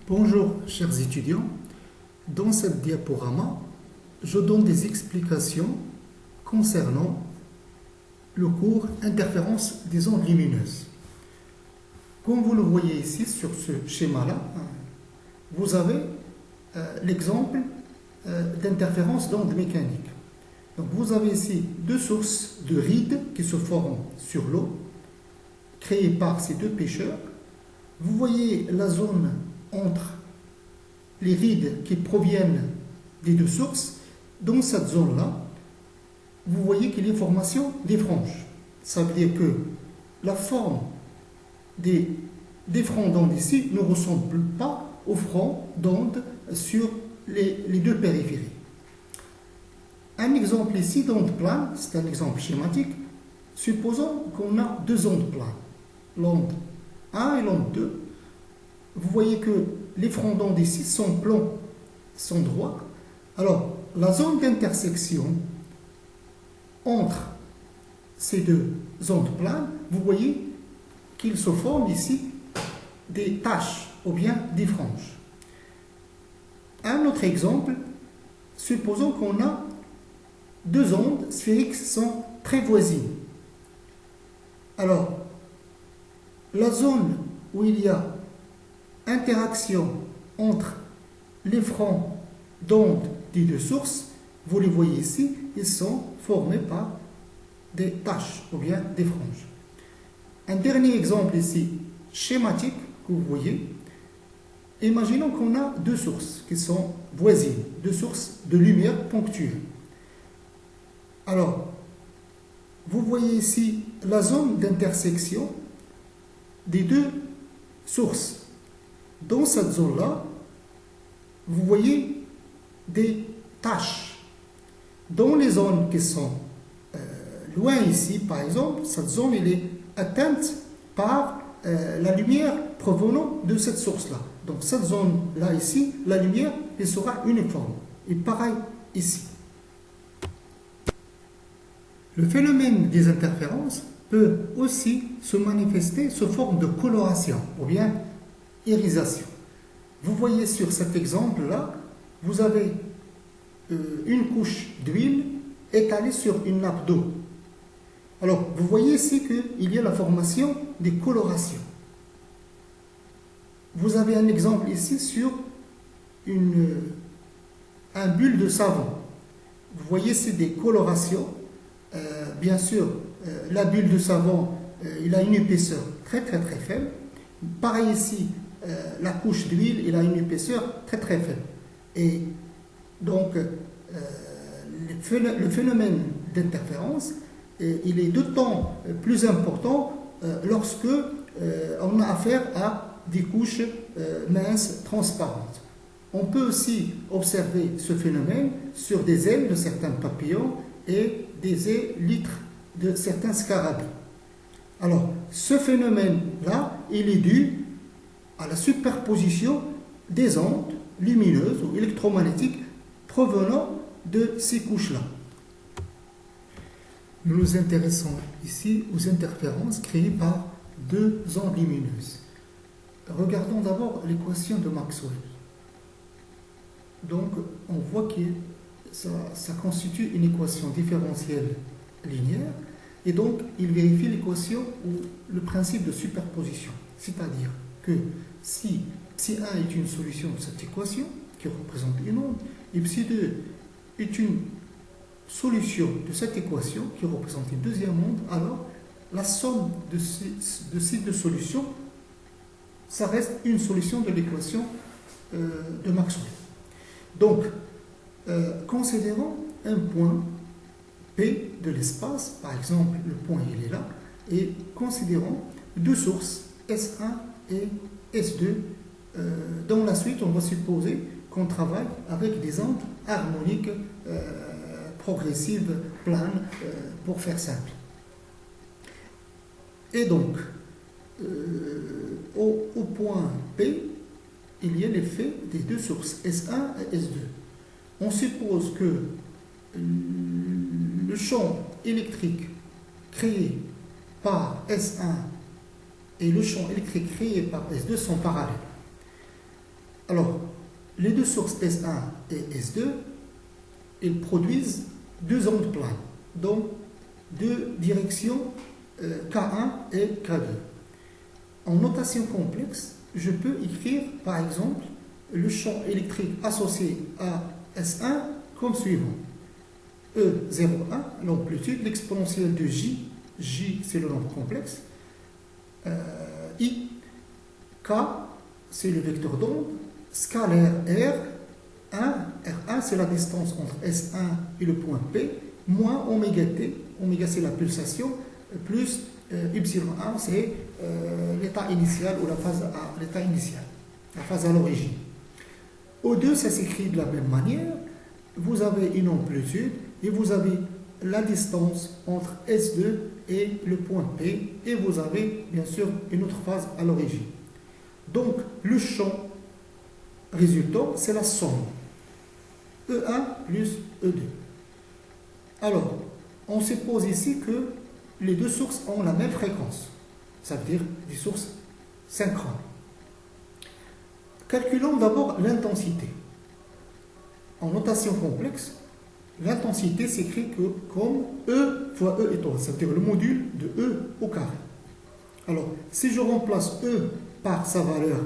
Bonjour chers étudiants, dans cette diaporama, je donne des explications concernant le cours interférence des ondes lumineuses. Comme vous le voyez ici sur ce schéma-là, vous avez l'exemple d'interférence d'ondes mécaniques. Donc vous avez ici deux sources de rides qui se forment sur l'eau, créées par ces deux pêcheurs. Vous voyez la zone entre les rides qui proviennent des deux sources. Dans cette zone-là, vous voyez qu'il y a formation des franges. Ça veut dire que la forme des fronts d'onde ici ne ressemble pas aux fronts d'onde sur les deux périphéries. Un exemple ici d'onde plane, c'est un exemple schématique. Supposons qu'on a deux ondes planes, l'onde 1 et l'onde 2. Vous voyez que les fronts d'onde ici sont plans, sont droits. Alors, la zone d'intersection entre ces deux ondes planes, vous voyez qu'il se forme ici des taches ou bien des franges. Un autre exemple, supposons qu'on a deux ondes sphériques qui sont très voisines. Alors, la zone où il y a interaction entre les fronts d'onde des deux sources, vous les voyez ici, ils sont formés par des taches ou bien des franges. Un dernier exemple ici, schématique, que vous voyez. Imaginons qu'on a deux sources qui sont voisines, deux sources de lumière ponctuelles. Alors, vous voyez ici la zone d'intersection des deux sources. Dans cette zone-là, vous voyez des taches. Dans les zones qui sont loin ici, par exemple, cette zone elle est atteinte par la lumière provenant de cette source-là. Donc cette zone-là ici, la lumière elle sera uniforme. Et pareil ici. Le phénomène des interférences peut aussi se manifester sous forme de coloration ou bien irisation. Vous voyez sur cet exemple-là, vous avez une couche d'huile étalée sur une nappe d'eau. Alors, vous voyez ici qu'il y a la formation des colorations. Vous avez un exemple ici sur un bulle de savon. Vous voyez ici des colorations. Bien sûr, la bulle de savon, il a une épaisseur très faible. Pareil ici, la couche d'huile, il a une épaisseur très faible. Et donc, le phénomène d'interférence, il est d'autant plus important lorsque on a affaire à des couches minces, transparentes. On peut aussi observer ce phénomène sur des ailes de certains papillons et des élytres de certains scarabées. Alors, ce phénomène-là, il est dû à la superposition des ondes lumineuses ou électromagnétiques provenant de ces couches-là. Nous nous intéressons ici aux interférences créées par deux ondes lumineuses. Regardons d'abord l'équation de Maxwell. Donc, on voit que ça constitue une équation différentielle linéaire, et donc il vérifie l'équation ou le principe de superposition. C'est-à-dire que si Ψ1 est une solution de cette équation, qui représente une onde, et Ψ2 est une solution de cette équation, qui représente une deuxième onde, alors la somme de ces deux solutions, ça reste une solution de l'équation de Maxwell. Donc, considérons un point P de l'espace, par exemple le point il est là, et considérons deux sources S1 et S2. Dans la suite, on va supposer qu'on travaille avec des ondes harmoniques progressives, planes, pour faire simple. Et donc, au point P, il y a l'effet des deux sources S1 et S2. On suppose que le champ électrique créé par S1 et le champ électrique créé par S2 sont parallèles. les deux sources S1 et S2, ils produisent deux ondes planes, donc deux directions K1 et K2. En notation complexe, je peux écrire par exemple le champ électrique associé à S1 comme suivant. E01, l'amplitude, l'exponentielle de J c'est le nombre complexe, I, K c'est le vecteur d'onde, scalaire R1 c'est la distance entre S1 et le point P, moins oméga T, oméga c'est la pulsation, plus Y1 c'est l'état initial ou la phase à l'état initial, la phase à l'origine. O2 ça s'écrit de la même manière, vous avez une amplitude et vous avez la distance entre S2 et le point P et vous avez bien sûr une autre phase à l'origine. Donc le champ résultant c'est la somme E1 plus E2. Alors on suppose ici que les deux sources ont la même fréquence, ça veut dire des sources synchrones. Calculons d'abord l'intensité. En notation complexe, l'intensité s'écrit comme E fois E étoile, c'est-à-dire le module de E au carré. Alors, si je remplace E par sa valeur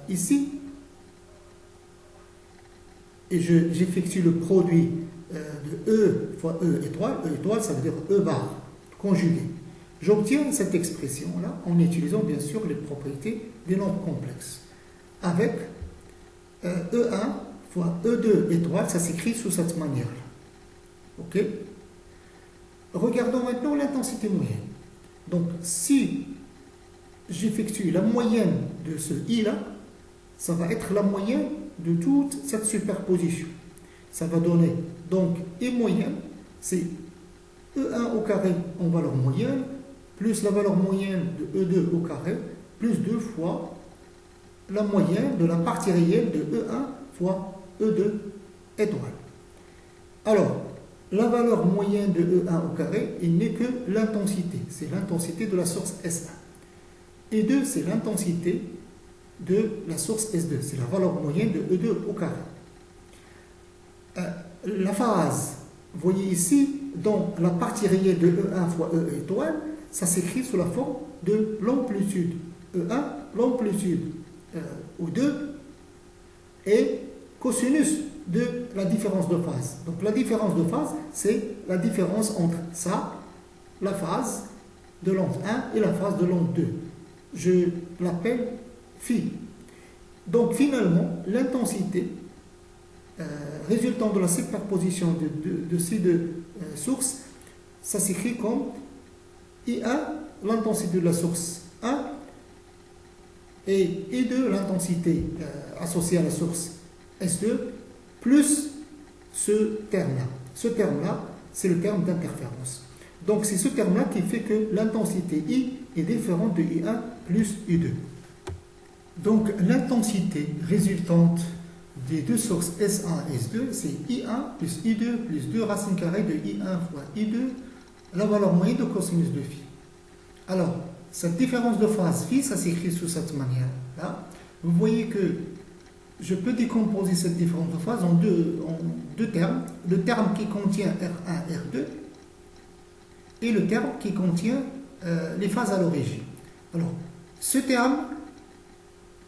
ici, et j'effectue le produit de E fois E étoile ça veut dire E bar, conjugué. J'obtiens cette expression-là en utilisant bien sûr les propriétés des nombres complexes. Avec E1 fois E2 étoile, ça s'écrit sous cette manière-là. Ok? Regardons maintenant l'intensité moyenne. Donc, si j'effectue la moyenne de ce I-là, ça va être la moyenne de toute cette superposition. Ça va donner, donc, I moyenne, c'est E1 au carré en valeur moyenne, plus la valeur moyenne de E2 au carré, plus 2 fois la moyenne de la partie réelle de E1 fois E2 étoile. Alors, la valeur moyenne de E1 au carré, il n'est que l'intensité. C'est l'intensité de la source S1. E2, c'est l'intensité de la source S2. C'est la valeur moyenne de E2 au carré. La phase, vous voyez ici, dans la partie réelle de E1 fois E étoile, ça s'écrit sous la forme de l'amplitude E1, l'amplitude O2 et cosinus de la différence de phase. Donc la différence de phase, c'est la différence entre ça, la phase de l'onde 1 et la phase de l'onde 2. Je l'appelle phi. Donc finalement, l'intensité résultant de la superposition de ces deux sources, ça s'écrit comme I1, l'intensité de la source 1, et I2, l'intensité associée à la source S2, plus ce terme-là. Ce terme-là, c'est le terme d'interférence. Donc c'est ce terme-là qui fait que l'intensité I est différente de I1 plus I2. Donc l'intensité résultante des deux sources S1 et S2, c'est I1 plus I2 plus 2 racine carrée de I1 fois I2, la valeur moyenne de cosinus de phi. Alors, cette différence de phase phi, ça s'écrit sous cette manière-là. Vous voyez que je peux décomposer cette différence de phase en deux termes. Le terme qui contient R1, R2 et le terme qui contient les phases à l'origine. Alors, ce terme,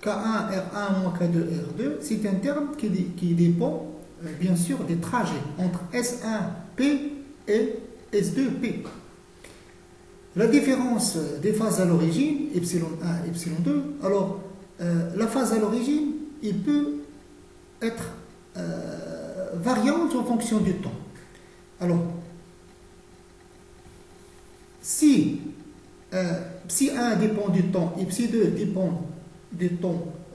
K1, R1 moins K2, R2, c'est un terme qui dépend, bien sûr, des trajets entre S1P et S2P. La différence des phases à l'origine, ε1 et ε2, alors, la phase à l'origine, il peut être variante en fonction du temps. Alors, si ψ1 dépend du temps et ψ2 dépend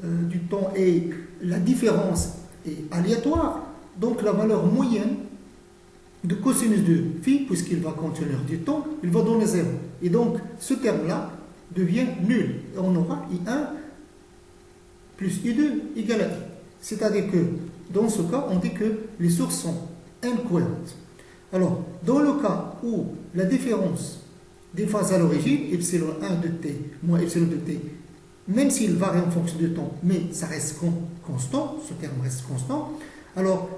du temps et la différence est aléatoire, donc la valeur moyenne de cosinus de phi, puisqu'il va contenir du temps, il va donner 0. Et donc, ce terme-là devient nul. Et on aura I1 plus I2 égale à I. C'est-à-dire que, dans ce cas, on dit que les sources sont incohérentes. Alors, dans le cas où la différence des phases à l'origine, ε1 de t moins ε de t, même s'il varie en fonction du temps, mais ça reste constant, ce terme reste constant, alors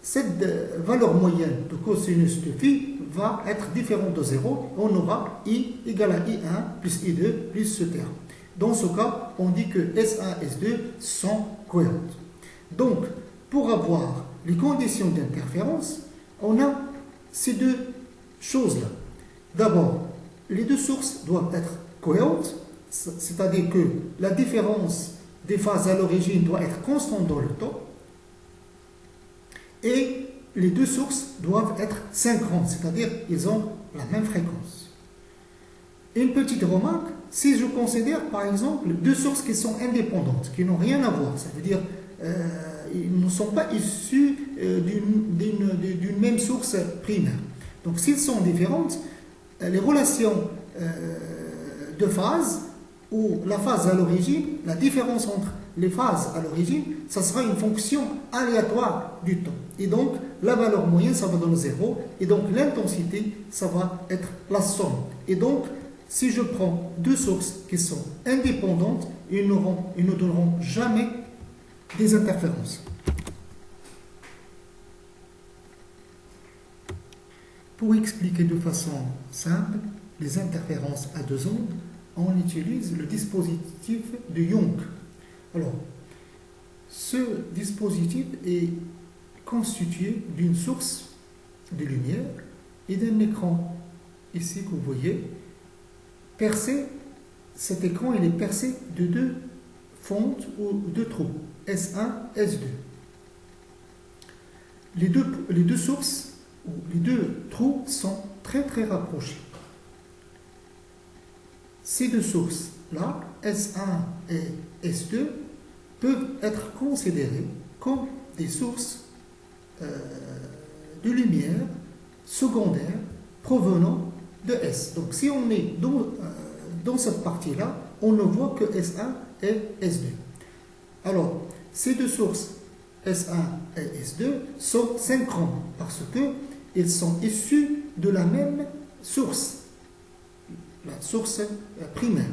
cette valeur moyenne de cosinus de phi va être différente de 0. On aura i égale à i1 plus i2 plus ce terme. Dans ce cas, on dit que S1 et S2 sont cohérentes. Donc, pour avoir les conditions d'interférence, on a ces deux choses-là. D'abord, les deux sources doivent être cohérentes, c'est-à-dire que la différence des phases à l'origine doit être constante dans le temps, et les deux sources doivent être synchrones, c'est-à-dire qu'ils ont la même fréquence. Une petite remarque, si je considère par exemple deux sources qui sont indépendantes, qui n'ont rien à voir, ça veut dire ils ne sont pas issus d'une même source primaire. Donc s'ils sont différentes, les relations de phase ou la phase à l'origine, la différence entre les phases à l'origine, ça sera une fonction aléatoire du temps. Et donc, la valeur moyenne, ça va donner 0. Et donc, l'intensité, ça va être la somme. Et donc, si je prends deux sources qui sont indépendantes, ils ne donneront jamais des interférences. Pour expliquer de façon simple les interférences à deux ondes, on utilise le dispositif de Young. Alors, ce dispositif est constitué d'une source de lumière et d'un écran, ici que vous voyez, percé. Cet écran il est percé de deux fentes ou deux trous, S1, S2. Les deux sources, ou les deux trous sont très très rapprochés. Ces deux sources-là, S1 et S2, peuvent être considérées comme des sources de lumière secondaire provenant de S. Donc si on est dans cette partie-là, on ne voit que S1 et S2. Alors, ces deux sources, S1 et S2, sont synchrones parce qu'ils sont issus de la même source, la source primaire.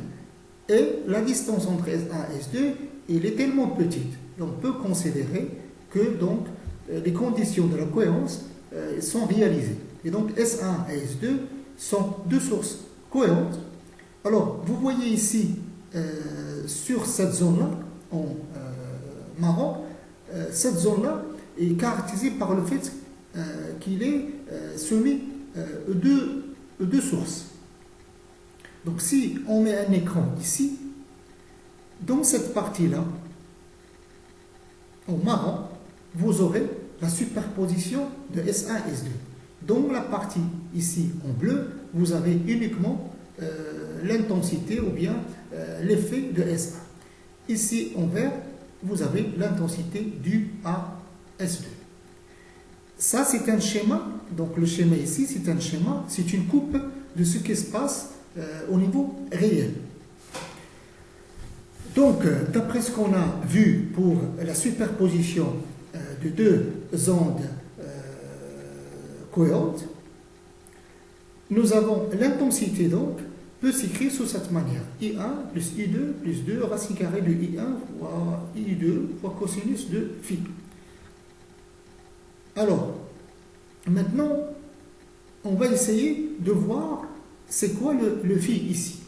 Et la distance entre S1 et S2, elle est tellement petite. On peut considérer que donc, les conditions de la cohérence sont réalisées. Et donc S1 et S2 sont deux sources cohérentes. Alors, vous voyez ici, sur cette zone-là, en marron, cette zone-là est caractérisée par le fait qu'il est semé de deux sources. Donc, si on met un écran ici, dans cette partie-là, en marron, vous aurez la superposition de S1 et S2. Dans la partie ici en bleu, vous avez uniquement l'intensité ou bien l'effet de S1. Ici en vert, vous avez l'intensité due à S2. Ça, c'est un schéma. Donc le schéma ici, c'est un schéma, c'est une coupe de ce qui se passe au niveau réel. Donc, d'après ce qu'on a vu pour la superposition de deux ondes cohérentes, nous avons l'intensité donc peut s'écrire sous cette manière. I1 plus I2 plus 2 racine carrée de I1 fois I2 fois cosinus de phi. Alors, maintenant, on va essayer de voir c'est quoi le phi ici.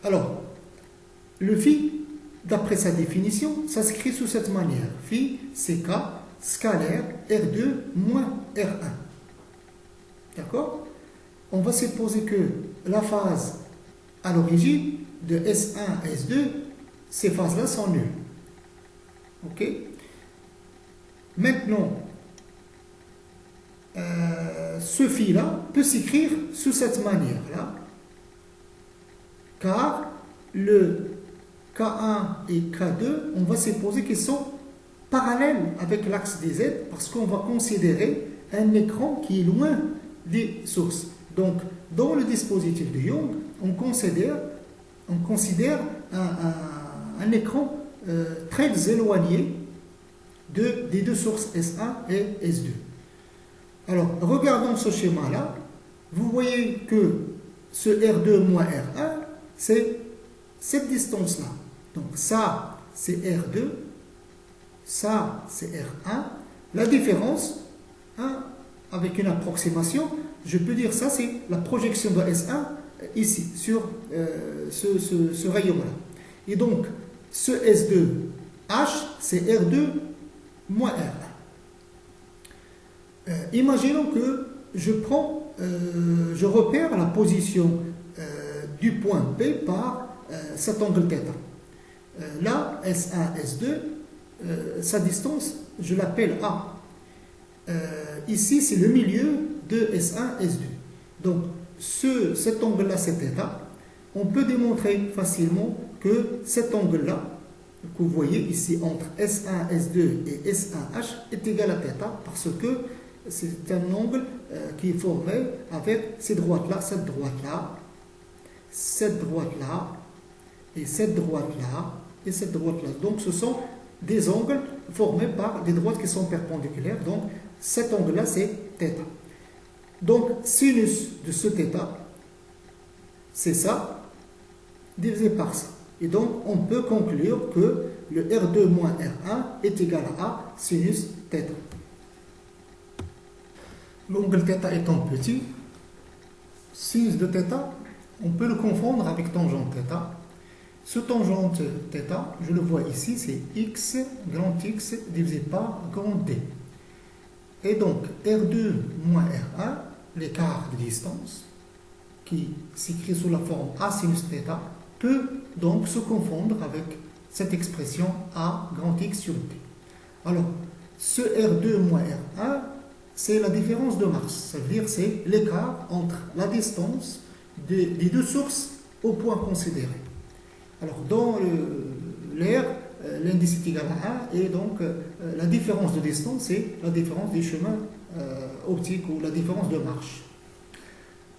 Alors, le phi, d'après sa définition, ça s'écrit sous cette manière. Phi, c'est K, scalaire, R2 moins R1. D'accord? On va supposer que la phase à l'origine de S1 à S2, ces phases-là sont nulles. Ok? Maintenant, ce phi-là peut s'écrire sous cette manière-là, car le K1 et K2, on va supposer qu'ils sont parallèles avec l'axe des Z, parce qu'on va considérer un écran qui est loin des sources. Donc, dans le dispositif de Young, on considère un écran très éloigné des deux sources S1 et S2. Alors, regardons ce schéma-là. Vous voyez que ce R2 moins R1, c'est cette distance-là. Donc ça, c'est R2, ça, c'est R1. La différence, hein, avec une approximation, je peux dire ça, c'est la projection de S1 ici, sur ce rayon-là. Et donc, ce S2H, c'est R2 moins R1. Imaginons que je repère la position du point P par cet angle θ. Là, S1, S2, sa distance, je l'appelle A. Ici, c'est le milieu de S1, S2. Donc, cet angle-là, c'est θ. On peut démontrer facilement que cet angle-là, que vous voyez ici entre S1, S2 et S1H, est égal à θ parce que c'est un angle qui est formé avec ces droites-là, cette droite-là, cette droite-là, et cette droite-là, et cette droite-là. Donc, ce sont des angles formés par des droites qui sont perpendiculaires. Donc, cet angle-là, c'est θ. Donc, sinus de ce θ, c'est ça, divisé par ça. Et donc, on peut conclure que le R2 moins R1 est égal à A sinus θ. L'angle θ étant petit, sinus de θ, on peut le confondre avec tangente θ. Ce tangente θ, je le vois ici, c'est x, grand X, divisé par grand D. Et donc, R2 moins R1, l'écart de distance, qui s'écrit sous la forme A sinus θ, peut donc se confondre avec cette expression A grand X sur D. Alors, ce R2 moins R1, c'est la différence de masse, ça veut dire c'est l'écart entre la distance des deux sources au point considéré. Alors, dans l'air, l'indice est égal à 1 et donc la différence de distance, c'est la différence des chemins optiques ou la différence de marche.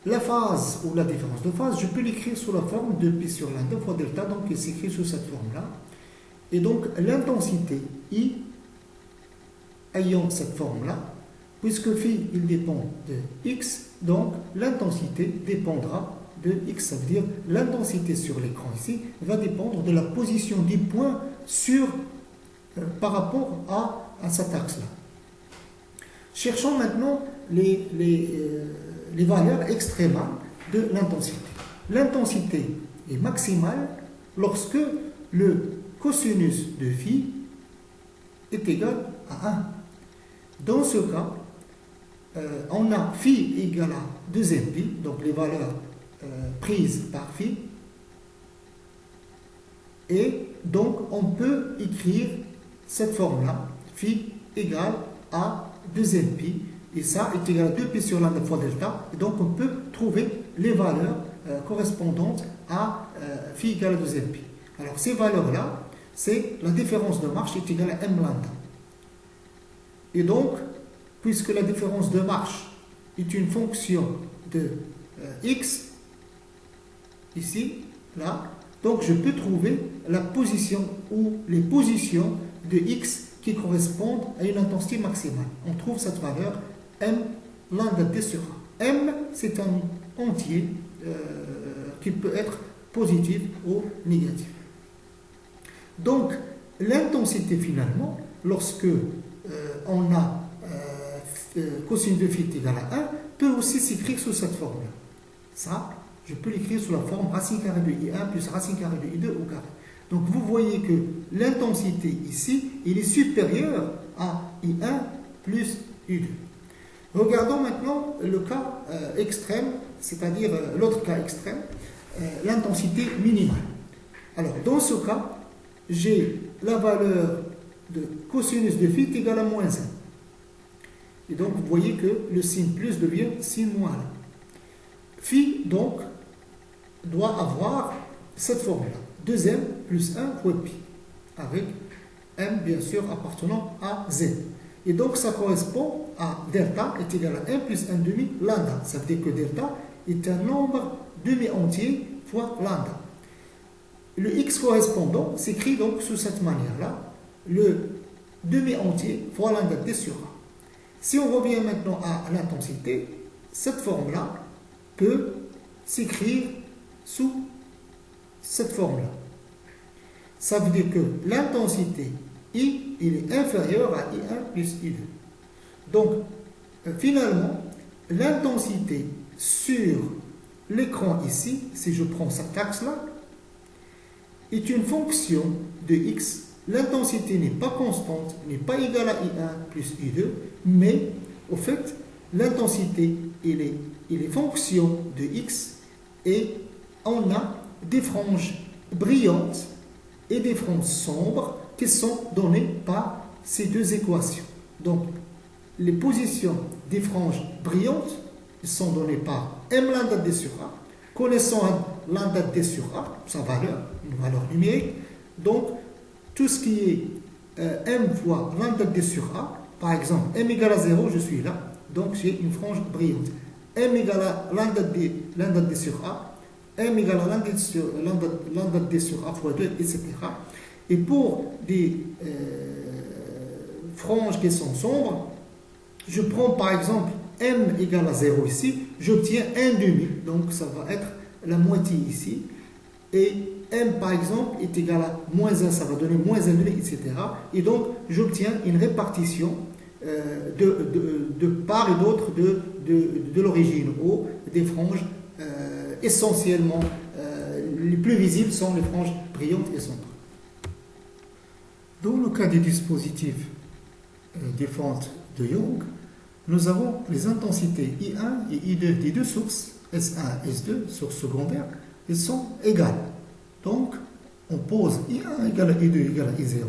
La phase ou la différence de phase, je peux l'écrire sous la forme de pi sur lambda fois delta, donc il s'écrit sous cette forme-là. Et donc l'intensité I ayant cette forme-là, puisque phi il dépend de x, donc l'intensité dépendra de x, ça veut dire l'intensité sur l'écran ici va dépendre de la position du point par rapport à cet axe-là. Cherchons maintenant les valeurs extrémales de l'intensité. L'intensité est maximale lorsque le cosinus de phi est égal à 1. Dans ce cas, on a phi égal à 2mπ, donc les valeurs prises par phi, et donc on peut écrire cette forme-là, phi égale à 2mπ, et ça est égal à 2π sur lambda fois delta, et donc on peut trouver les valeurs correspondantes à phi égale à 2mπ. Alors ces valeurs-là, c'est la différence de marche est égale à m lambda. Et donc, puisque la différence de marche est une fonction de x, ici, là, donc je peux trouver la position ou les positions de x qui correspondent à une intensité maximale. On trouve cette valeur m lambda t sur a. M, c'est un entier qui peut être positif ou négatif. Donc, l'intensité finalement, lorsque on a cosinus de phi est égal à 1, peut aussi s'écrire sous cette forme-là. Ça, je peux l'écrire sous la forme racine carrée de I1 plus racine carrée de I2 au carré. Donc vous voyez que l'intensité ici, il est supérieure à I1 plus I2. Regardons maintenant le cas extrême, c'est-à-dire l'autre cas extrême, l'intensité minimale. Alors dans ce cas, j'ai la valeur de cosinus de phi est égale à moins 1. Et donc vous voyez que le signe plus devient signe moins 1. Phi donc doit avoir cette formule-là. 2m plus 1 fois pi, avec m bien sûr appartenant à z. Et donc ça correspond à delta est égal à 1 plus 1 demi lambda. Ça veut dire que delta est un nombre demi-entier fois lambda. Le x correspondant s'écrit donc sous cette manière-là, le demi-entier fois lambda t sur a. Si on revient maintenant à l'intensité, cette forme-là peut s'écrire sous cette forme-là. Ça veut dire que l'intensité I, il est inférieur à I1 plus I2. Donc, finalement, l'intensité sur l'écran ici, si je prends cet axe-là, est une fonction de x. L'intensité n'est pas constante, n'est pas égale à I1 plus I2, mais au fait, l'intensité, il est fonction de x et on a des franges brillantes et des franges sombres qui sont données par ces deux équations. Donc, les positions des franges brillantes sont données par m lambda d sur a. Connaissant lambda d sur a, sa valeur, une valeur numérique, donc tout ce qui est m fois lambda d sur a, par exemple, m égale à 0, je suis là, donc j'ai une frange brillante. M égale à lambda d sur a, m égale à lambda d sur a fois 2, etc. Et pour des franges qui sont sombres, je prends par exemple m égale à 0 ici, j'obtiens 1 demi, donc ça va être la moitié ici. Et m par exemple est égal à moins 1, ça va donner moins 1 demi, etc. Et donc j'obtiens une répartition de part et d'autre de l'origine O des franges essentiellement les plus visibles sont les franges brillantes et sombres. Dans le cas des dispositifs des fentes de Young, nous avons les intensités I1 et I2 des deux sources, S1 et S2, sources secondaires, elles sont égales. Donc, on pose I1 égale à I2 égale à I0,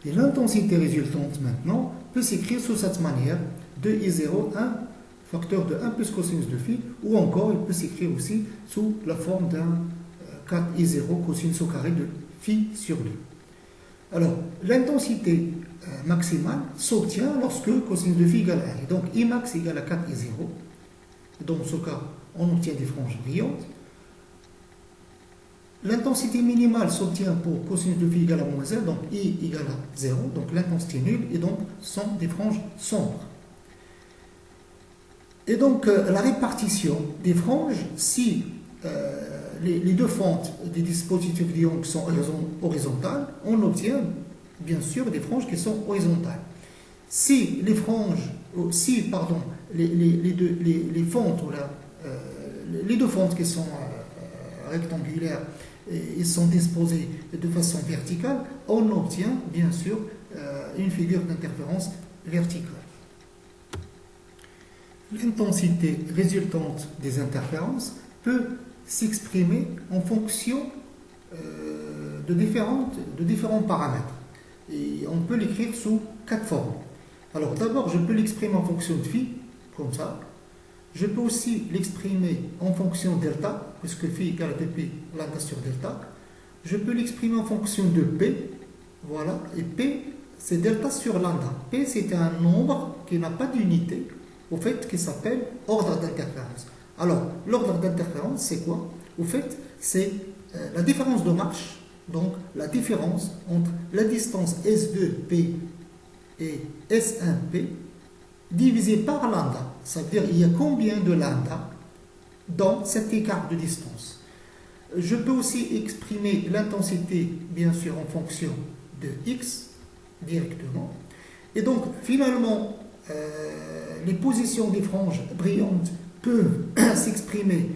et l'intensité résultante maintenant peut s'écrire sous cette manière, 2I0, 1 facteur de 1 plus cosinus de phi, ou encore il peut s'écrire aussi sous la forme d'un 4I0 cosinus au carré de phi sur 2. Alors, l'intensité maximale s'obtient lorsque cosinus de phi égale à 1. Et donc, I max égale à 4I0. Dans ce cas, on obtient des franges brillantes. L'intensité minimale s'obtient pour cosinus de phi égale à moins 1, donc I égale à 0, donc l'intensité nulle, et donc sont des franges sombres. Et donc, la répartition des franges, si les deux fentes des dispositifs de Young sont horizontales, on obtient bien sûr des franges qui sont horizontales. Si les franges, les fentes, les deux fentes qui sont rectangulaires, ils sont disposés de façon verticale, on obtient bien sûr une figure d'interférence verticale. L'intensité résultante des interférences peut s'exprimer en fonction de différents paramètres. Et on peut l'écrire sous 4 formes. Alors d'abord, je peux l'exprimer en fonction de phi, comme ça. Je peux aussi l'exprimer en fonction de delta, puisque phi égale à 2p lambda sur delta. Je peux l'exprimer en fonction de p, voilà, et p c'est delta sur lambda. P c'est un nombre qui n'a pas d'unité, au fait, qui s'appelle ordre d'interférence. Alors, l'ordre d'interférence, c'est quoi? Au fait, c'est la différence de marche, donc la différence entre la distance S2P et S1P divisé par lambda. Ça veut dire il y a combien de lambda dans cet écart de distance. Je peux aussi exprimer l'intensité, bien sûr, en fonction de x directement. Et donc, finalement, les positions des franges brillantes peuvent s'exprimer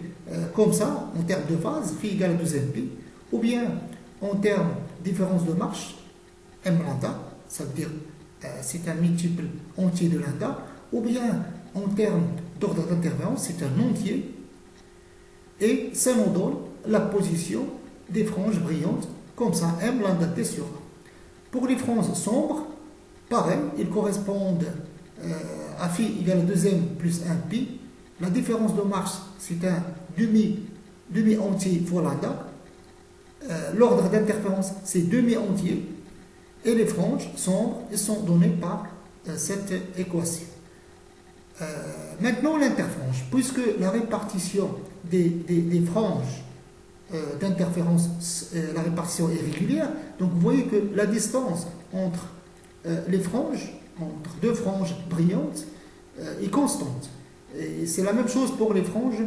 comme ça, en termes de phase, phi égale à 2mp, ou bien en termes de différence de marche, m lambda, ça veut dire c'est un multiple entier de lambda, ou bien en termes d'ordre d'interférence, c'est un entier, et ça nous donne la position des franges brillantes, comme ça, m lambda t sur a. Pour les franges sombres, pareil, ils correspondent à phi égale à 2m plus 1pi. La différence de marche, c'est un demi-entier fois lambda. L'ordre d'interférence, c'est demi-entier. Et les franges sombres, elles sont données par cette équation. Maintenant, l'interfrange. Puisque la répartition des franges d'interférence, la répartition est régulière, donc vous voyez que la distance entre les franges, entre deux franges brillantes, est constante. Et c'est la même chose pour les franges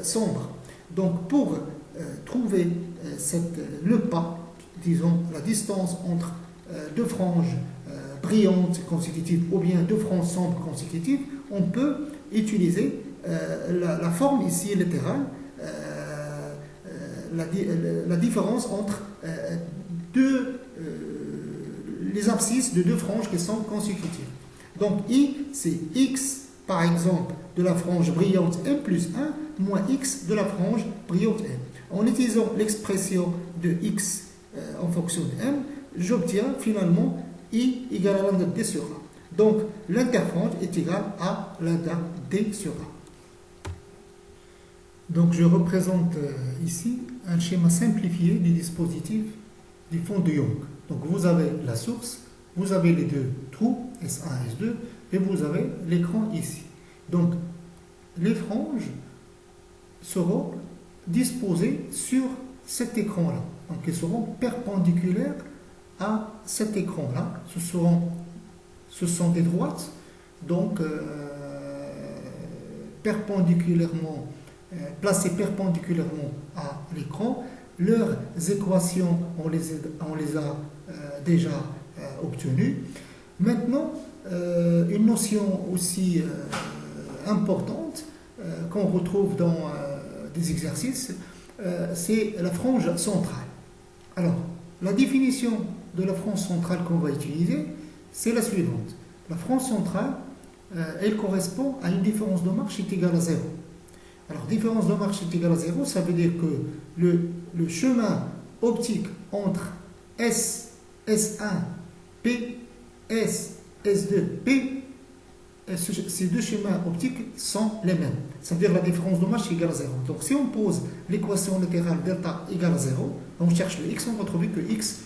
sombres. Donc pour trouver le pas, disons la distance entre deux franges brillantes consécutives ou bien deux franges sombres consécutives, on peut utiliser la forme ici littérale, la différence entre les abscisses de deux franges qui sont consécutives. Donc I, c'est x, par exemple, de la frange brillante m plus 1, moins x de la frange brillante m. En utilisant l'expression de x en fonction de m, j'obtiens finalement I égale à lambda d sur A. Donc l'interfrange est égal à lambda d sur A. Donc je représente ici un schéma simplifié du dispositif du fond de Young. Donc vous avez la source, vous avez les deux trous, S1 et S2, et vous avez l'écran ici. Donc les franges seront disposées sur cet écran-là. Donc elles seront perpendiculaires à cet écran-là. Ce sont des droites, donc placées perpendiculairement à l'écran. Leurs équations, on les a déjà obtenues. Maintenant, une notion aussi importante qu'on retrouve dans des exercices, c'est la frange centrale. Alors, la définition de la frange centrale qu'on va utiliser, c'est la suivante. La frange centrale, elle correspond à une différence de marche est égale à 0. Alors, différence de marche est égale à 0, ça veut dire que le chemin optique entre S, S1, P, S, S2, P, ces deux schémas optiques sont les mêmes. Ça veut dire que la différence de marche est égale à 0. Donc, si on pose l'équation latérale delta égale à 0, on cherche le x, on va trouver que x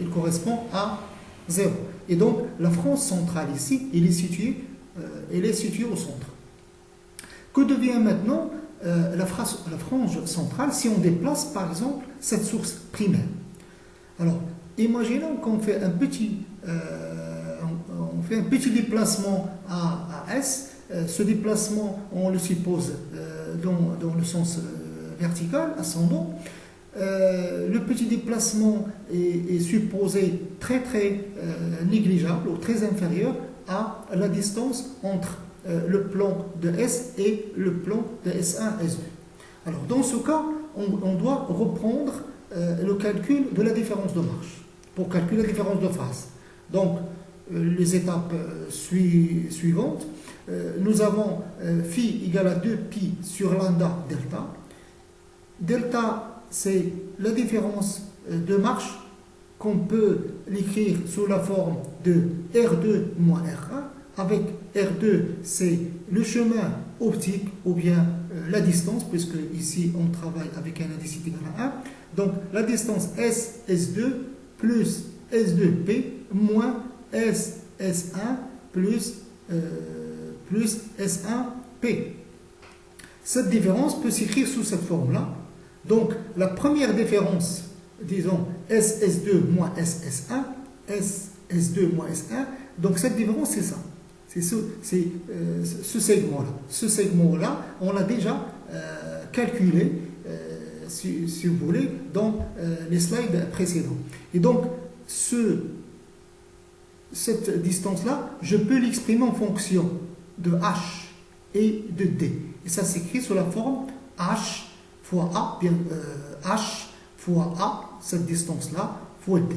il correspond à 0. Et donc, la frange centrale ici, elle est située au centre. Que devient maintenant la frange centrale si on déplace par exemple cette source primaire? Alors, imaginons qu'on fait un petit déplacement à S. Ce déplacement, on le suppose dans le sens vertical, ascendant. Le petit déplacement est supposé très négligeable ou très inférieur à la distance entre le plan de S et le plan de S1, S2. Alors dans ce cas, on doit reprendre le calcul de la différence de marche pour calculer la différence de phase. Donc les étapes suivantes, nous avons phi égale à 2pi sur lambda delta. Delta, c'est la différence de marche qu'on peut l'écrire sous la forme de R2 moins R1, avec R2, c'est le chemin optique ou bien la distance, puisque ici on travaille avec un indice égal à 1. Donc la distance S, S2 plus S2P moins S, S1 plus S1P. Cette différence peut s'écrire sous cette forme-là. Donc la première différence, disons SS2 moins SS1, SS2 moins S1, donc cette différence c'est ça. C'est ce segment-là. Ce segment-là, on l'a déjà calculé, si vous voulez, dans les slides précédents. Et donc, cette distance-là, je peux l'exprimer en fonction de H et de D. Et ça s'écrit sous la forme H fois A, bien, H fois A, cette distance-là, fois D.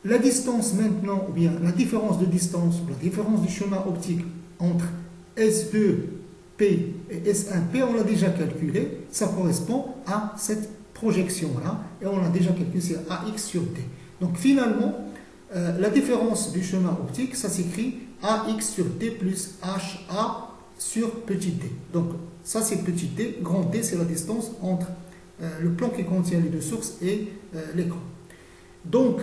La distance maintenant, ou bien la différence de distance, ou la différence du chemin optique entre S2P et S1P, on l'a déjà calculé, ça correspond à cette projection-là, et on l'a déjà calculé, c'est AX sur D. Donc finalement, la différence du chemin optique, ça s'écrit AX sur D plus HA sur petit d. Donc ça c'est petit d, grand D c'est la distance entre le plan qui contient les deux sources et l'écran. Donc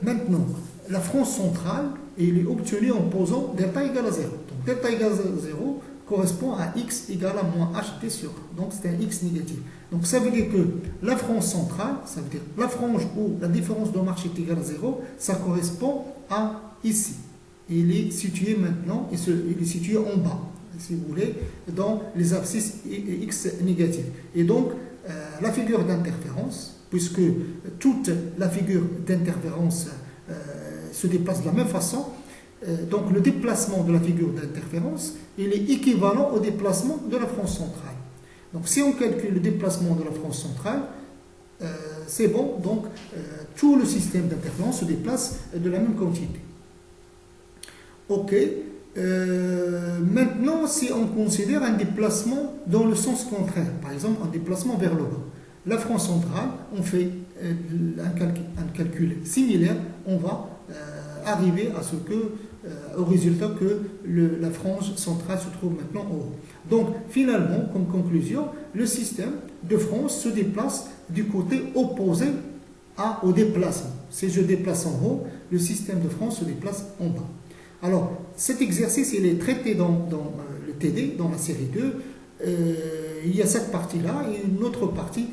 maintenant, la frange centrale elle est obtenue en posant delta égale à 0. Donc delta égale à 0 correspond à x égale à moins ht sur 1. Donc c'est un x négatif. Donc ça veut dire que la frange centrale, ça veut dire la frange où la différence de marche est égale à 0, ça correspond à ici. Il est situé maintenant, il est situé en bas, si vous voulez, dans les abscisses x négatives. Et donc la figure d'interférence, puisque toute la figure d'interférence se déplace de la même façon. Donc le déplacement de la figure d'interférence, il est équivalent au déplacement de la frange centrale. Donc si on calcule le déplacement de la frange centrale, c'est bon, donc tout le système d'interférence se déplace de la même quantité. Ok. Maintenant, si on considère un déplacement dans le sens contraire, par exemple un déplacement vers le bas, la frange centrale, on fait un calcul similaire, on va arriver à ce que, au résultat que la frange centrale se trouve maintenant en haut. Donc finalement, comme conclusion, le système de frange se déplace du côté opposé au déplacement. Si je déplace en haut, le système de frange se déplace en bas. Alors, cet exercice, il est traité dans le TD, dans la série 2. Il y a cette partie-là et une autre partie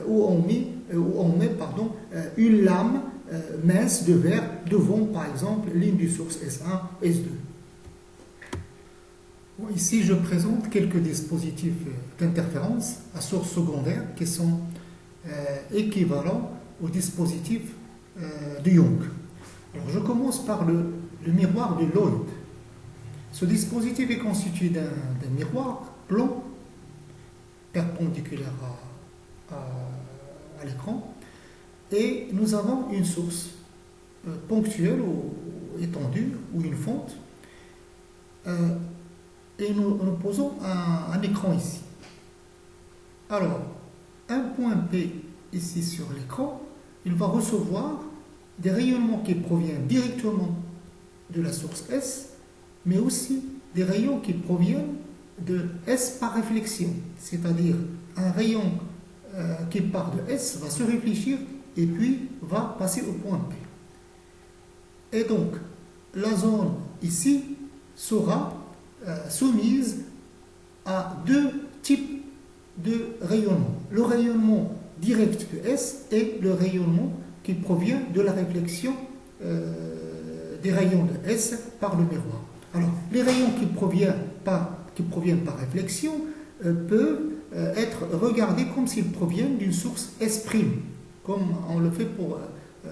où on met une lame mince de verre devant, par exemple, ligne du source S1, S2. Ici, je présente quelques dispositifs d'interférence à source secondaire qui sont équivalents aux dispositifs de Young. Alors, je commence par le miroir de Lloyd. Ce dispositif est constitué d'un miroir blanc perpendiculaire à l'écran et nous avons une source ponctuelle ou étendue ou une fente et nous posons un écran ici. Alors, un point P ici sur l'écran, il va recevoir des rayonnements qui proviennent directement de la source S, mais aussi des rayons qui proviennent de S par réflexion, c'est-à-dire un rayon qui part de S va se réfléchir et puis va passer au point P. Et donc, la zone ici sera soumise à deux types de rayonnement. Le rayonnement direct de S et le rayonnement qui provient de la réflexion des rayons de S par le miroir. Alors, les rayons qui proviennent par réflexion peuvent être regardés comme s'ils proviennent d'une source S', comme on le fait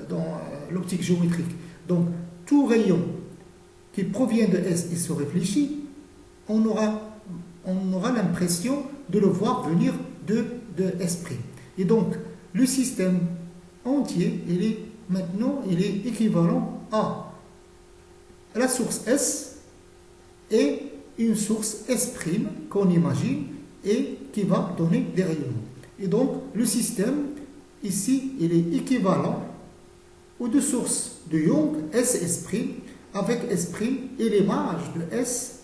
dans l'optique géométrique. Donc, tout rayon qui provient de S et se réfléchit, on aura l'impression de le voir venir de S'. Et donc, le système entier, il est équivalent à la source S et une source S' qu'on imagine et qui va donner des rayonnements. Et donc, le système, ici, il est équivalent aux deux sources de Young, S et S', avec S' et l'image de S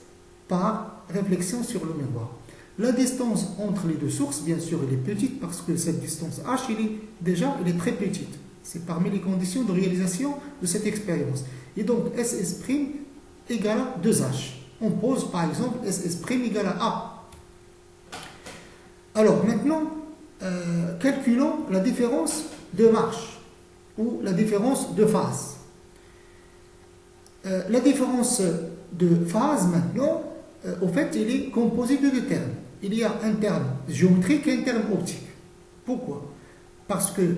par réflexion sur le miroir. La distance entre les deux sources, bien sûr, elle est petite parce que cette distance H, elle est très petite. C'est parmi les conditions de réalisation de cette expérience. Et donc, SS' égale à 2H. On pose, par exemple, SS' égale à A. Alors, maintenant, calculons la différence de marche ou la différence de phase. La différence de phase, maintenant, au fait, elle est composée de deux termes. Il y a un terme géométrique et un terme optique. Pourquoi? Parce que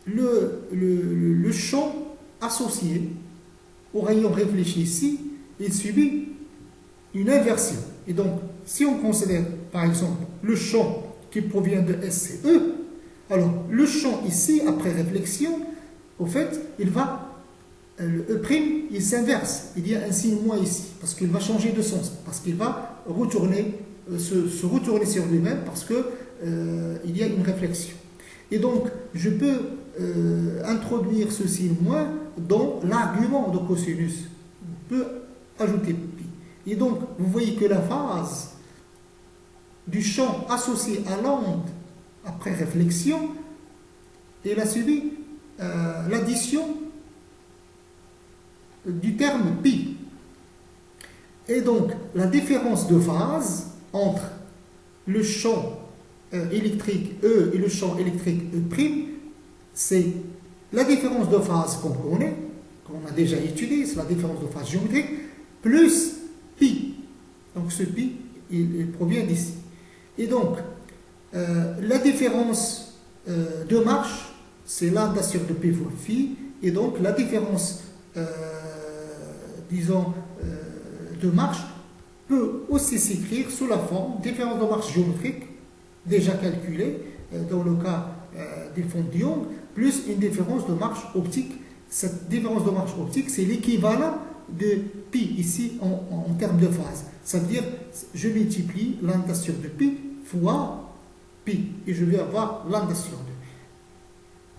le champ associé au rayon réfléchi ici, il subit une inversion. Et donc, si on considère, par exemple, le champ qui provient de S et E, alors le champ ici, après réflexion, au fait, le E', il s'inverse. Il y a un signe moins ici, parce qu'il va changer de sens, parce qu'il va se retourner sur lui-même, parce qu'il y a une réflexion. Et donc, je peux introduire ce signe moins dans l'argument de cosinus. Je peux ajouter pi. Et donc, vous voyez que la phase du champ associé à l'onde après réflexion, elle a subi l'addition du terme pi. Et donc, la différence de phase entre le champ électrique E et le champ électrique E', c'est la différence de phase qu'on connaît, qu'on a déjà étudiée, c'est la différence de phase géométrique, plus pi. Donc ce pi, il provient d'ici. Et donc, La différence de marche, c'est lambda sur 2p fois phi, et donc la différence, disons, de marche peut aussi s'écrire sous la forme différence de marche géométrique, déjà calculée dans le cas des fonds de Young, plus une différence de marche optique. Cette différence de marche optique, c'est l'équivalent de pi ici en termes de phase. Ça veut dire, je multiplie lambda sur 2pi fois pi, et je vais avoir lambda sur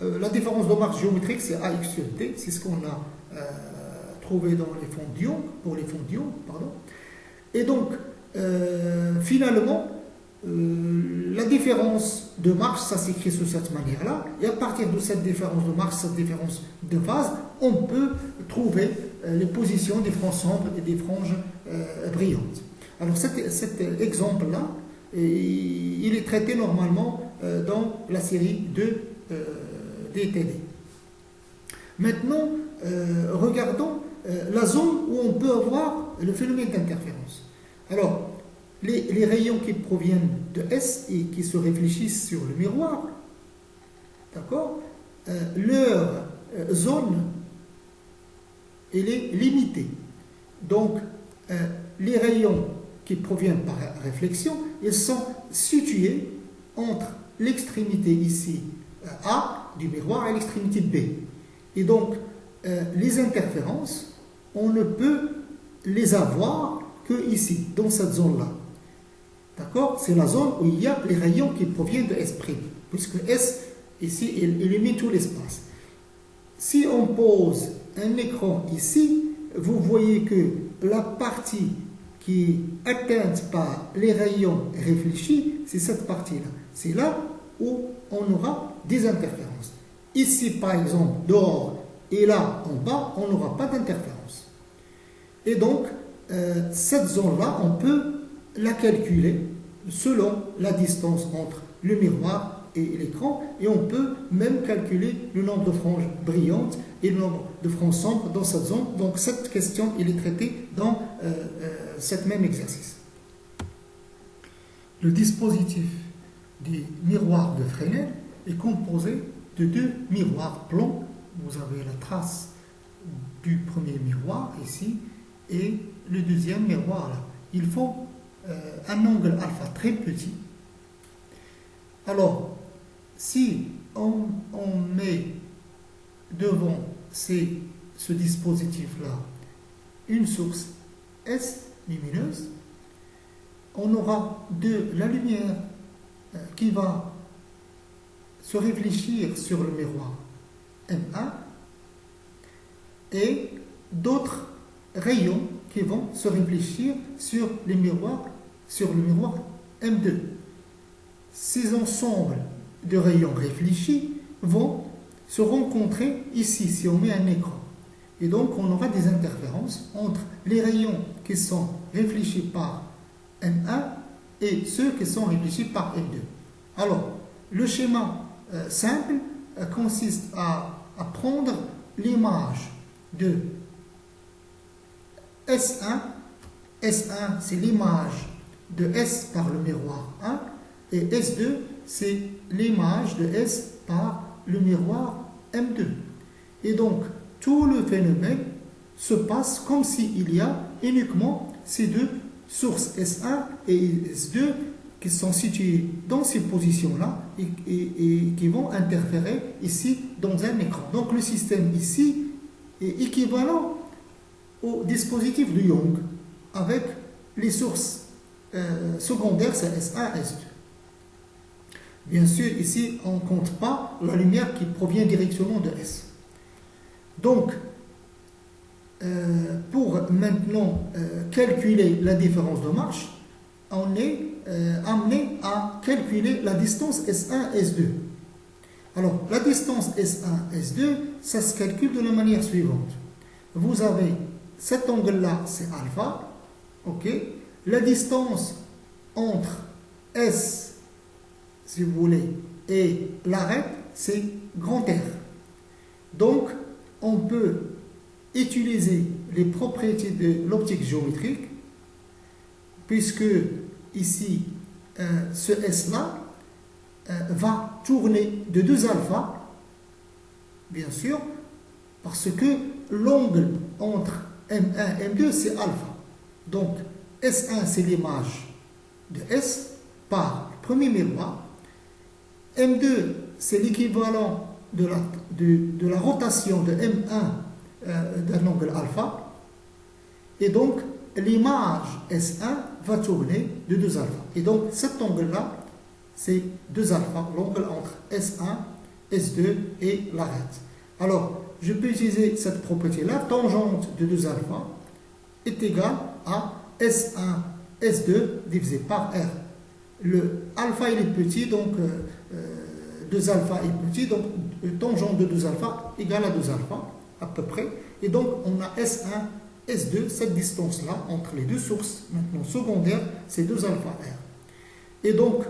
2. La différence de marche géométrique, c'est ax sur t, c'est ce qu'on a trouvé dans les fonds de Young, pour les fonds de Young, pardon. Et donc, finalement, la différence de marche, ça s'écrit de cette manière-là, et à partir de cette différence de marche, cette différence de phase, on peut trouver les positions des franges sombres et des franges brillantes. Alors cet exemple-là, il est traité normalement dans la série des TD. Maintenant, regardons la zone où on peut avoir le phénomène d'interférence. Alors, les rayons qui proviennent de S et qui se réfléchissent sur le miroir, d'accord, leur zone, elle est limitée. Donc, les rayons qui proviennent par réflexion, ils sont situés entre l'extrémité ici A du miroir et l'extrémité B. Et donc, les interférences, on ne peut les avoir que ici, dans cette zone-là. D'accord? C'est la zone où il y a les rayons qui proviennent de S', puisque S, ici, il illumine tout l'espace. Si on pose un écran ici, vous voyez que la partie qui est atteinte par les rayons réfléchis, c'est cette partie-là. C'est là où on aura des interférences. Ici, par exemple, dehors, et là, en bas, on n'aura pas d'interférence. Et donc, cette zone-là, on peut la calculer selon la distance entre le miroir et l'écran, et on peut même calculer le nombre de franges brillantes et le nombre de franges sombres dans cette zone. Donc cette question, elle est traitée dans cet même exercice. Le dispositif des miroirs de Fresnel est composé de deux miroirs plans. Vous avez la trace du premier miroir ici et le deuxième miroir là. Ils font un angle alpha très petit. Alors, si on met devant ce dispositif-là une source S lumineuse, on aura de la lumière qui va se réfléchir sur le miroir M1 et d'autres rayons qui vont se réfléchir sur le miroir M2. Ces ensembles de rayons réfléchis vont se rencontrer ici, si on met un écran. Et donc, on aura des interférences entre les rayons qui sont réfléchis par M1 et ceux qui sont réfléchis par M2. Alors, le schéma simple consiste à prendre l'image de S1. S1, c'est l'image de S par le miroir 1, et S2, c'est l'image de S par le miroir M2. Et donc, tout le phénomène se passe comme s'il y a uniquement ces deux sources S1 et S2 qui sont situées dans ces positions-là et qui vont interférer ici dans un écran. Donc, le système ici est équivalent au dispositif de Young avec les sources secondaires, c'est S1, S2. Bien sûr, ici, on ne compte pas la lumière qui provient directement de S. Donc, pour maintenant calculer la différence de marche, on est amené à calculer la distance S1, S2. Alors, la distance S1, S2, ça se calcule de la manière suivante. Vous avez cet angle-là, c'est alpha, ok. La distance entre S, si vous voulez, et l'arête, c'est grand R. Donc, on peut utiliser les propriétés de l'optique géométrique, puisque ici, ce S-là, va tourner de 2 alpha, bien sûr, parce que l'angle entre M1 et M2, c'est alpha. Donc, S1, c'est l'image de S par le premier miroir. M2, c'est l'équivalent de la rotation de M1 d'un angle alpha. Et donc, l'image S1 va tourner de 2 alpha. Et donc, cet angle-là, c'est 2 alpha, l'angle entre S1, S2 et l'arête. Alors, je peux utiliser cette propriété-là, tangente de 2 alpha est égale à S1, S2 divisé par R. Le alpha, il est petit, donc 2 alpha est petit, donc tangente de 2 alpha égale à 2 alpha, à peu près. Et donc, on a S1, S2, cette distance-là, entre les deux sources, maintenant secondaires, c'est 2 alpha R. Et donc,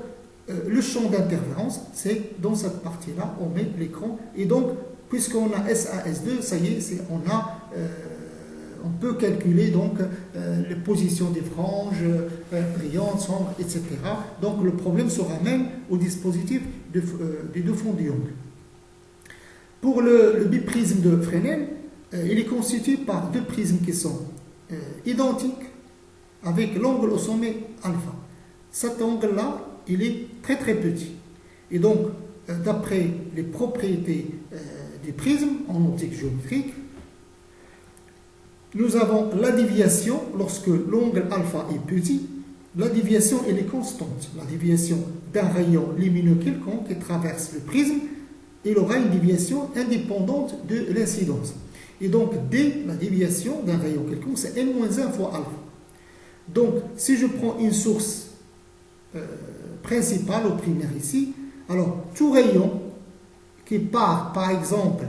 le champ d'interférence, c'est dans cette partie-là, on met l'écran. Et donc, puisqu'on a S1, S2, ça y est, on peut calculer donc les positions des franges, brillantes, sombres, etc. Donc, le problème se ramène au dispositif des deux fonds de Young. Pour le biprisme de Fresnel, il est constitué par 2 prismes qui sont identiques avec l'angle au sommet alpha. Cet angle-là, il est très très petit. Et donc, d'après les propriétés des prismes en optique géométrique, nous avons la déviation, lorsque l'angle alpha est petit, la déviation elle est constante. La déviation d'un rayon lumineux quelconque qui traverse le prisme, il aura une déviation indépendante de l'incidence. Et donc, D, la déviation d'un rayon quelconque, c'est n-1 fois alpha. Donc, si je prends une source principale au primaire ici, alors tout rayon qui part, par exemple,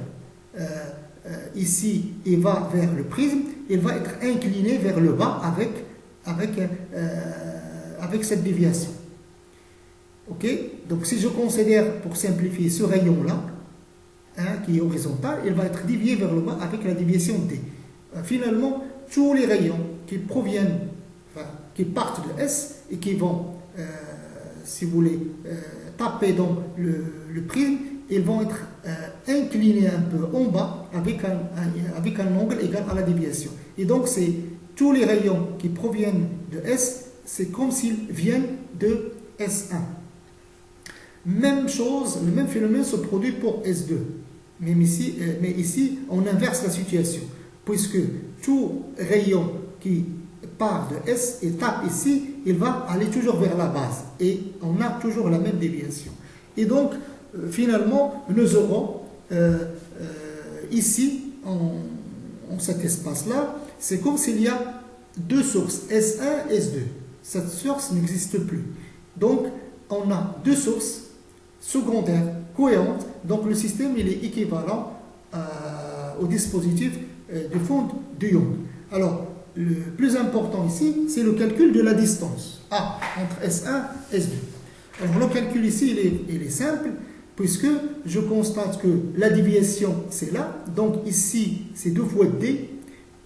ici et va vers le prisme, il va être incliné vers le bas avec cette déviation. Ok? Donc, si je considère, pour simplifier, ce rayon-là, qui est horizontal, il va être dévié vers le bas avec la déviation D. Finalement, tous les rayons qui proviennent, qui partent de S et qui vont, si vous voulez, taper dans le prisme, ils vont être inclinés un peu en bas avec un angle égal à la déviation. Et donc, c'est tous les rayons qui proviennent de S, c'est comme s'ils viennent de S1. Même chose, le même phénomène se produit pour S2. Mais ici, on inverse la situation, puisque tout rayon qui part de S et tape ici, il va aller toujours vers la base. Et on a toujours la même déviation. Et donc, finalement, nous aurons ici, en cet espace-là, c'est comme s'il y a 2 sources, S1, S2. Cette source n'existe plus. Donc, on a 2 sources secondaires cohérentes. Donc, le système il est équivalent au dispositif du fond de Young. Alors, le plus important ici, c'est le calcul de la distance A entre S1 et S2. Alors, le calcul ici, il est simple, puisque je constate que la déviation, c'est là. Donc, ici, c'est 2 fois D.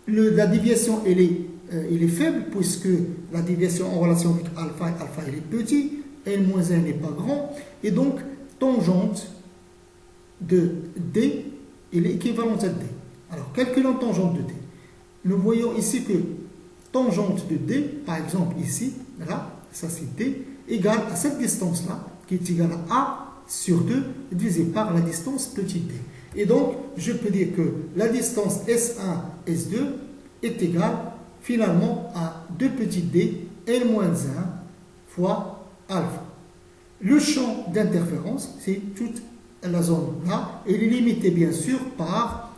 La déviation, elle est faible, puisque la déviation en relation avec alpha, il est petit, N-1 n'est pas grand, et donc, tangente de D, elle est équivalente à D. Alors, calculons tangente de D. Nous voyons ici que tangente de D, par exemple ici, là, ça c'est D, égale à cette distance-là, qui est égale à A sur 2, divisé par la distance petit d. Et donc, je peux dire que la distance S1, S2 est égale finalement à 2 petit d, N-1 fois alpha. Le champ d'interférence, c'est toute la zone là, et il est limité bien sûr par,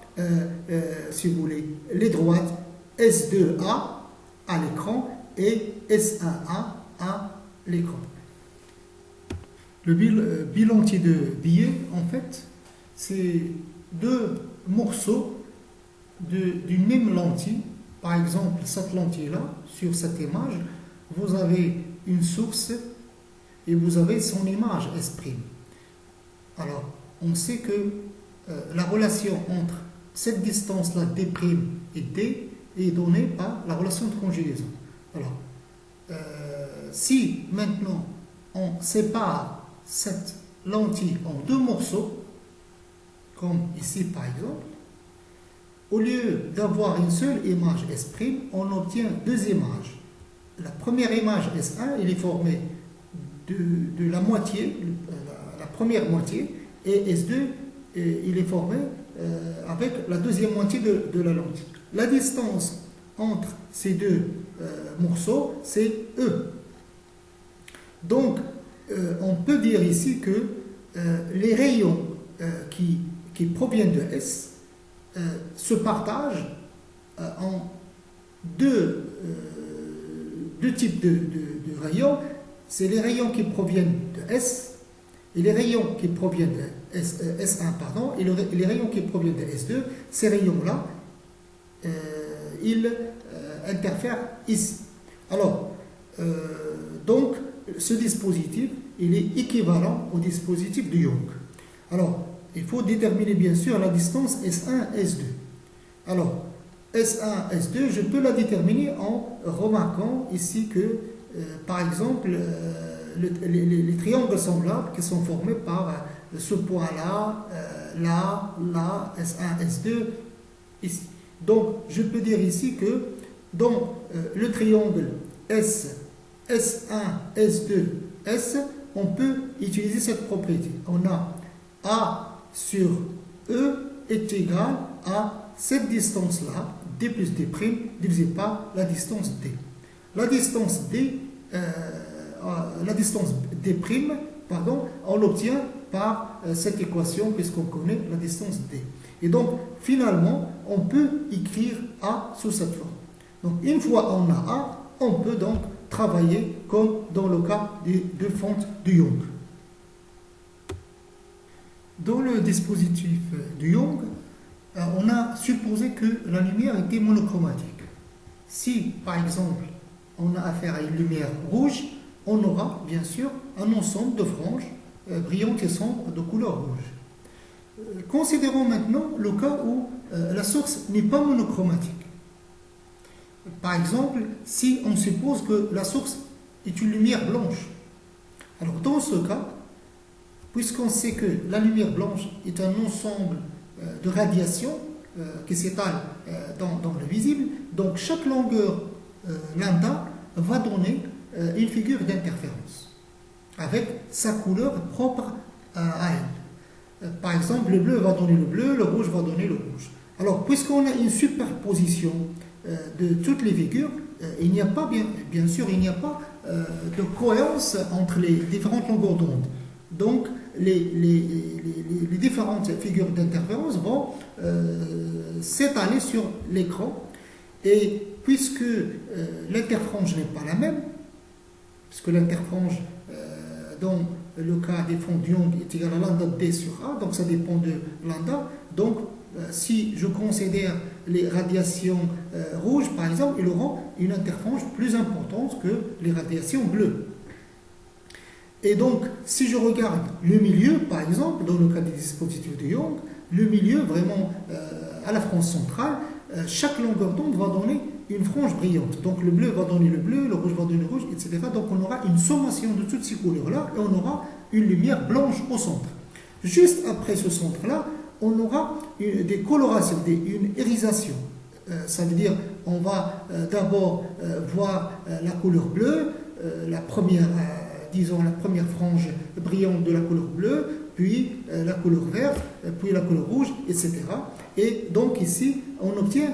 si vous voulez, les droites S2A à l'écran et S1A à l'écran. Le bilantier de billet, en fait, c'est 2 morceaux d'une même lentille. Par exemple, cette lentille-là, sur cette image, vous avez une source et vous avez son image S'. Alors, on sait que la relation entre cette distance-là, D' et D, est donnée par la relation de conjugaison. Alors, si maintenant on sépare cette lentille en deux morceaux, comme ici par exemple, au lieu d'avoir une seule image S', on obtient deux images. La première image S1, elle est formée de la moitié, la première moitié, et S2, il est formé avec la deuxième moitié de la lentille. La distance entre ces deux morceaux, c'est E. Donc, on peut dire ici que les rayons qui proviennent de S se partagent en deux types de rayons. C'est les rayons qui proviennent de S et les rayons qui proviennent de S1, pardon, et les rayons qui proviennent de S2. Ces rayons-là, ils interfèrent ici. Alors, donc, ce dispositif, il est équivalent au dispositif de Young. Alors, il faut déterminer bien sûr la distance S1, S2. Alors, S1, S2, je peux la déterminer en remarquant ici que, par exemple, les triangles semblables qui sont formés par ce point-là, là, S1, S2, ici. Donc, je peux dire ici que dans le triangle S1, S2, S, on peut utiliser cette propriété. On a A sur E est égal à cette distance-là, D plus D', divisé par la distance D. La distance D, pardon, on l'obtient par cette équation puisqu'on connaît la distance D. Et donc, finalement, on peut écrire A sous cette forme. Donc, une fois on a A, on peut donc travailler comme dans le cas des deux fentes de Young. Dans le dispositif de Young, on a supposé que la lumière était monochromatique. Si, par exemple, on a affaire à une lumière rouge, on aura bien sûr un ensemble de franges brillantes et sombres de couleur rouge. Considérons maintenant le cas où la source n'est pas monochromatique. Par exemple, si on suppose que la source est une lumière blanche. Alors dans ce cas, puisqu'on sait que la lumière blanche est un ensemble de radiation qui s'étale dans le visible, donc chaque longueur lambda va donner une figure d'interférence avec sa couleur propre à elle. Par exemple, le bleu va donner le bleu, le rouge va donner le rouge. Alors, puisqu'on a une superposition de toutes les figures, il n'y a pas, bien sûr, il n'y a pas de cohérence entre les différentes longueurs d'onde. Donc, les différentes figures d'interférence vont s'étaler sur l'écran. Et puisque l'interfrange n'est pas la même, puisque l'interfrange dans le cas des fonds de Young est égal à lambda D sur A, donc ça dépend de lambda. Donc, si je considère les radiations rouges, par exemple, ils auront une interfrange plus importante que les radiations bleues. Et donc, si je regarde le milieu, par exemple, dans le cas des dispositifs de Young, le milieu, vraiment, à la frange centrale, chaque longueur d'onde va donner une frange brillante. Donc, le bleu va donner le bleu, le rouge va donner le rouge, etc. Donc, on aura une sommation de toutes ces couleurs-là et on aura une lumière blanche au centre. Juste après ce centre-là, on aura des colorations, une irisation. Ça veut dire, on va d'abord voir la couleur bleue, la première frange brillante de la couleur bleue, puis la couleur verte, puis la couleur rouge, etc. Et donc ici, on obtient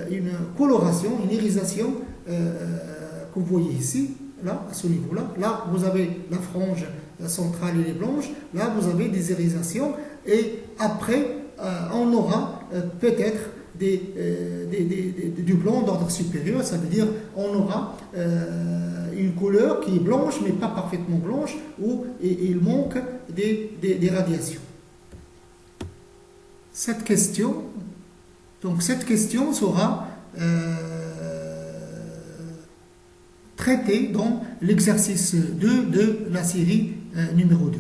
une coloration, une irisation que vous voyez ici, là, à ce niveau-là. Là, vous avez la frange centrale, elle est blanche. Là, vous avez des irisations. Et après, on aura peut-être du blanc d'ordre supérieur. Ça veut dire on aura une couleur qui est blanche, mais pas parfaitement blanche, où il manque des radiations. Cette question sera traitée dans l'exercice 2 de la série numéro 2.